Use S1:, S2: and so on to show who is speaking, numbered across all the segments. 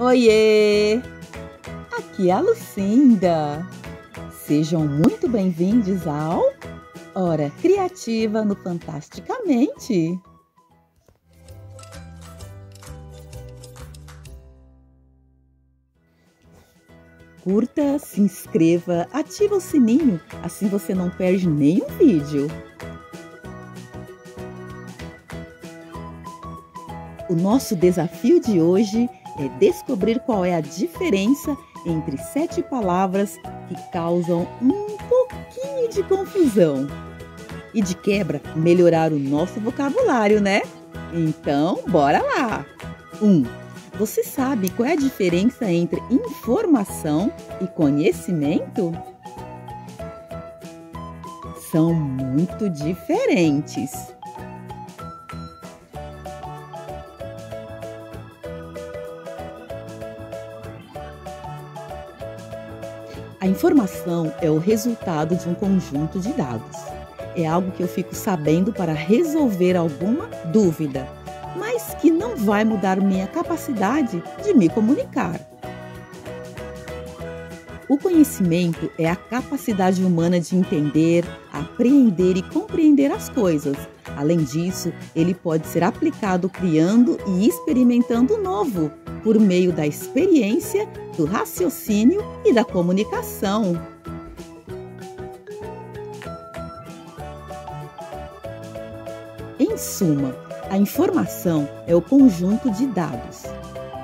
S1: Oiê! Aqui é a Lucinda. Sejam muito bem-vindos ao Hora Criativa no Fantasticamente. Curta, se inscreva, ativa o sininho, assim você não perde nenhum vídeo. O nosso desafio de hoje é descobrir qual é a diferença entre 7 palavras que causam um pouquinho de confusão. E de quebra, melhorar o nosso vocabulário, né? Então, bora lá! 1. Você sabe qual é a diferença entre informação e conhecimento? São muito diferentes. A informação é o resultado de um conjunto de dados. É algo que eu fico sabendo para resolver alguma dúvida, mas que não vai mudar minha capacidade de me comunicar. O conhecimento é a capacidade humana de entender, apreender e compreender as coisas. Além disso, ele pode ser aplicado criando e experimentando novo, por meio da experiência, do raciocínio e da comunicação. Em suma, a informação é o conjunto de dados.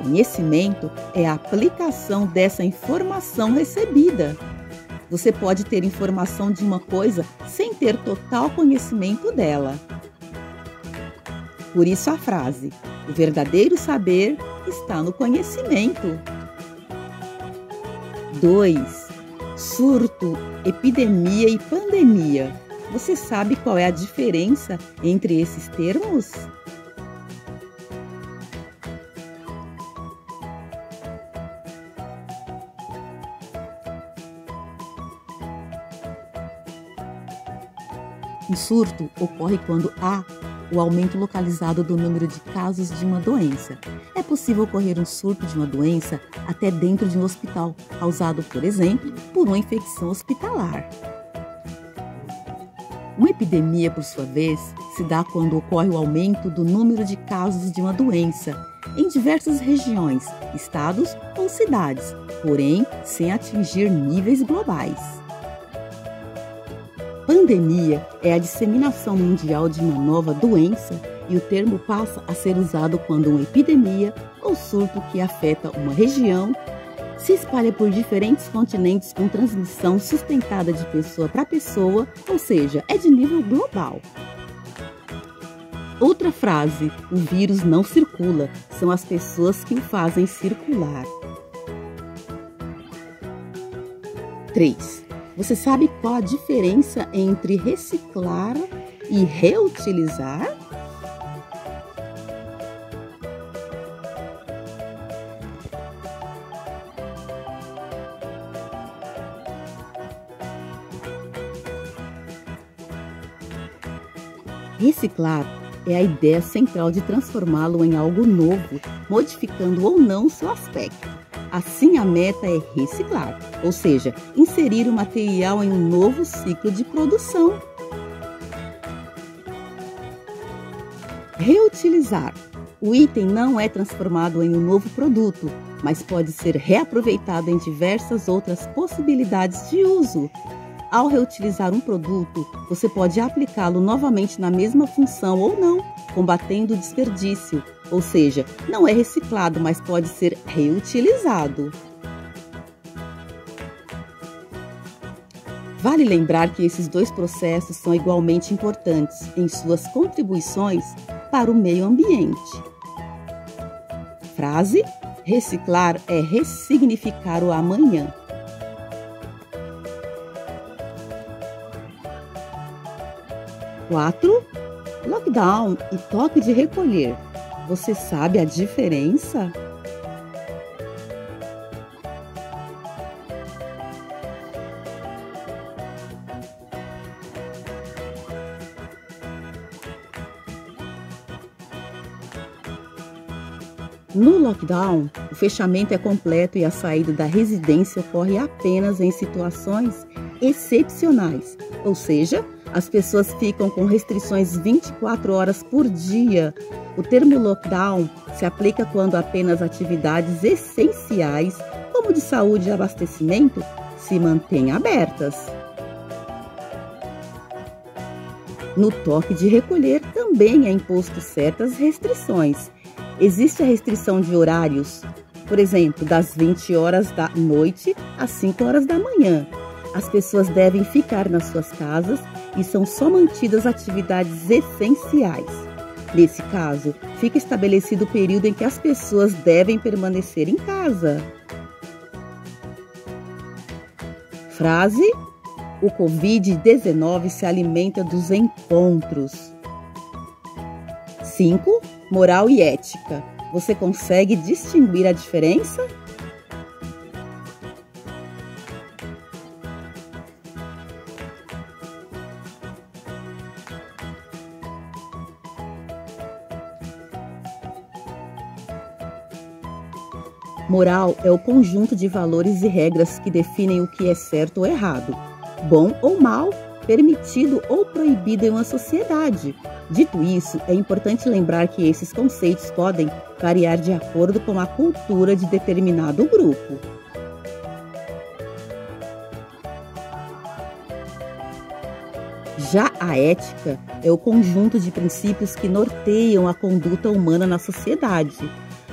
S1: Conhecimento é a aplicação dessa informação recebida. Você pode ter informação de uma coisa sem ter total conhecimento dela. Por isso a frase: o verdadeiro saber está no conhecimento. 2. Surto, epidemia e pandemia. Você sabe qual é a diferença entre esses termos? Um surto ocorre quando há o aumento localizado do número de casos de uma doença. É possível ocorrer um surto de uma doença até dentro de um hospital, causado, por exemplo, por uma infecção hospitalar. Uma epidemia, por sua vez, se dá quando ocorre o aumento do número de casos de uma doença em diversas regiões, estados ou cidades, porém sem atingir níveis globais. Pandemia é a disseminação mundial de uma nova doença e o termo passa a ser usado quando uma epidemia ou surto que afeta uma região se espalha por diferentes continentes com transmissão sustentada de pessoa para pessoa, ou seja, é de nível global. Outra frase: o vírus não circula, são as pessoas que o fazem circular. 3. Você sabe qual a diferença entre reciclar e reutilizar? Reciclar é a ideia central de transformá-lo em algo novo, modificando ou não seu aspecto. Assim, a meta é reciclar, ou seja, inserir o material em um novo ciclo de produção. Reutilizar. O item não é transformado em um novo produto, mas pode ser reaproveitado em diversas outras possibilidades de uso. Ao reutilizar um produto, você pode aplicá-lo novamente na mesma função ou não, combatendo o desperdício. Ou seja, não é reciclado, mas pode ser reutilizado. Vale lembrar que esses dois processos são igualmente importantes em suas contribuições para o meio ambiente. Frase: reciclar é ressignificar o amanhã. 4. Lockdown e toque de recolher. Você sabe a diferença? No lockdown, o fechamento é completo e a saída da residência ocorre apenas em situações excepcionais, ou seja, as pessoas ficam com restrições 24 horas por dia. O termo lockdown se aplica quando apenas atividades essenciais, como de saúde e abastecimento, se mantêm abertas. No toque de recolher também é imposto certas restrições. Existe a restrição de horários, por exemplo, das 20 horas da noite às 5 horas da manhã. As pessoas devem ficar nas suas casas e são só mantidas atividades essenciais. Nesse caso, fica estabelecido o período em que as pessoas devem permanecer em casa. Frase: o Covid-19 se alimenta dos encontros. 5. Moral e ética. Você consegue distinguir a diferença? Moral é o conjunto de valores e regras que definem o que é certo ou errado, bom ou mal, permitido ou proibido em uma sociedade. Dito isso, é importante lembrar que esses conceitos podem variar de acordo com a cultura de determinado grupo. Já a ética é o conjunto de princípios que norteiam a conduta humana na sociedade.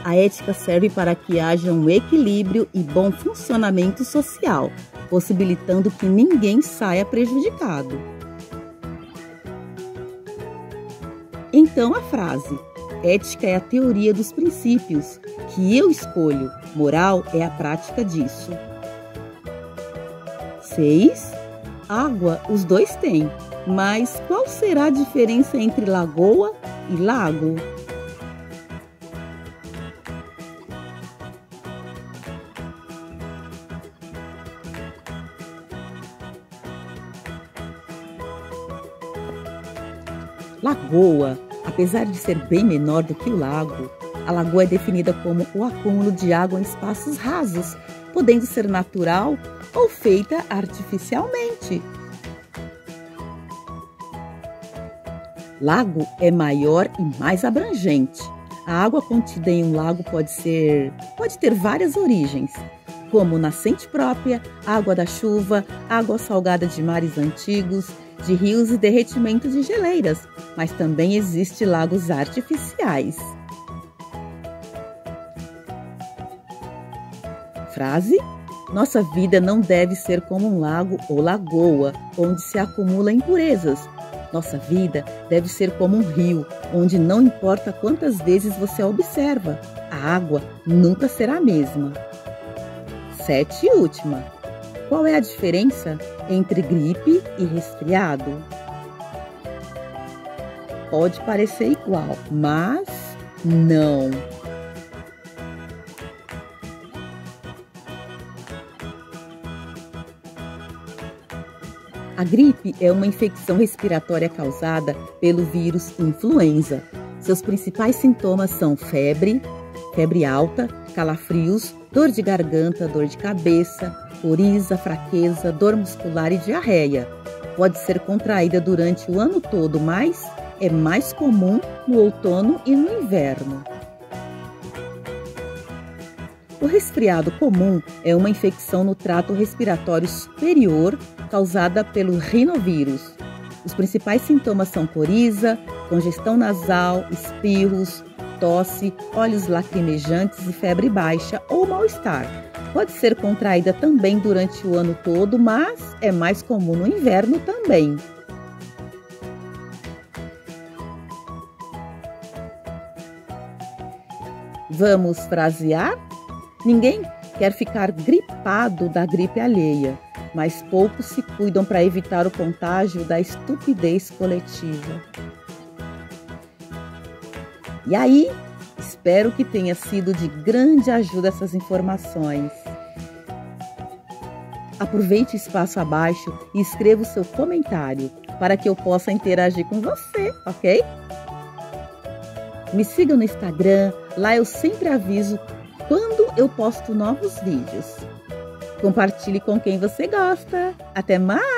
S1: A ética serve para que haja um equilíbrio e bom funcionamento social, possibilitando que ninguém saia prejudicado. Então a frase: ética é a teoria dos princípios que eu escolho, moral é a prática disso. 6. Água os dois têm, mas qual será a diferença entre lagoa e lago? Lagoa, apesar de ser bem menor do que o lago, a lagoa é definida como o acúmulo de água em espaços rasos, podendo ser natural ou feita artificialmente. Lago é maior e mais abrangente. A água contida em um lago pode ter várias origens, como nascente própria, água da chuva, água salgada de mares antigos, de rios e derretimento de geleiras, mas também existem lagos artificiais. Frase: nossa vida não deve ser como um lago ou lagoa, onde se acumulam impurezas. Nossa vida deve ser como um rio, onde não importa quantas vezes você a observa, a água nunca será a mesma. 7 e última. Qual é a diferença entre gripe e resfriado? Pode parecer igual, mas não. A gripe é uma infecção respiratória causada pelo vírus influenza. Seus principais sintomas são febre alta, calafrios, dor de garganta, dor de cabeça, coriza, fraqueza, dor muscular e diarreia. Pode ser contraída durante o ano todo, mas é mais comum no outono e no inverno. O resfriado comum é uma infecção no trato respiratório superior causada pelo rinovírus. Os principais sintomas são coriza, congestão nasal, espirros, tosse, olhos lacrimejantes e febre baixa ou mal-estar. Pode ser contraída também durante o ano todo, mas é mais comum no inverno também. Vamos frasear? Ninguém quer ficar gripado da gripe alheia, mas poucos se cuidam para evitar o contágio da estupidez coletiva. E aí, espero que tenha sido de grande ajuda essas informações. Aproveite o espaço abaixo e escreva o seu comentário para que eu possa interagir com você, ok? Me siga no Instagram, lá eu sempre aviso quando eu posto novos vídeos. Compartilhe com quem você gosta. Até mais!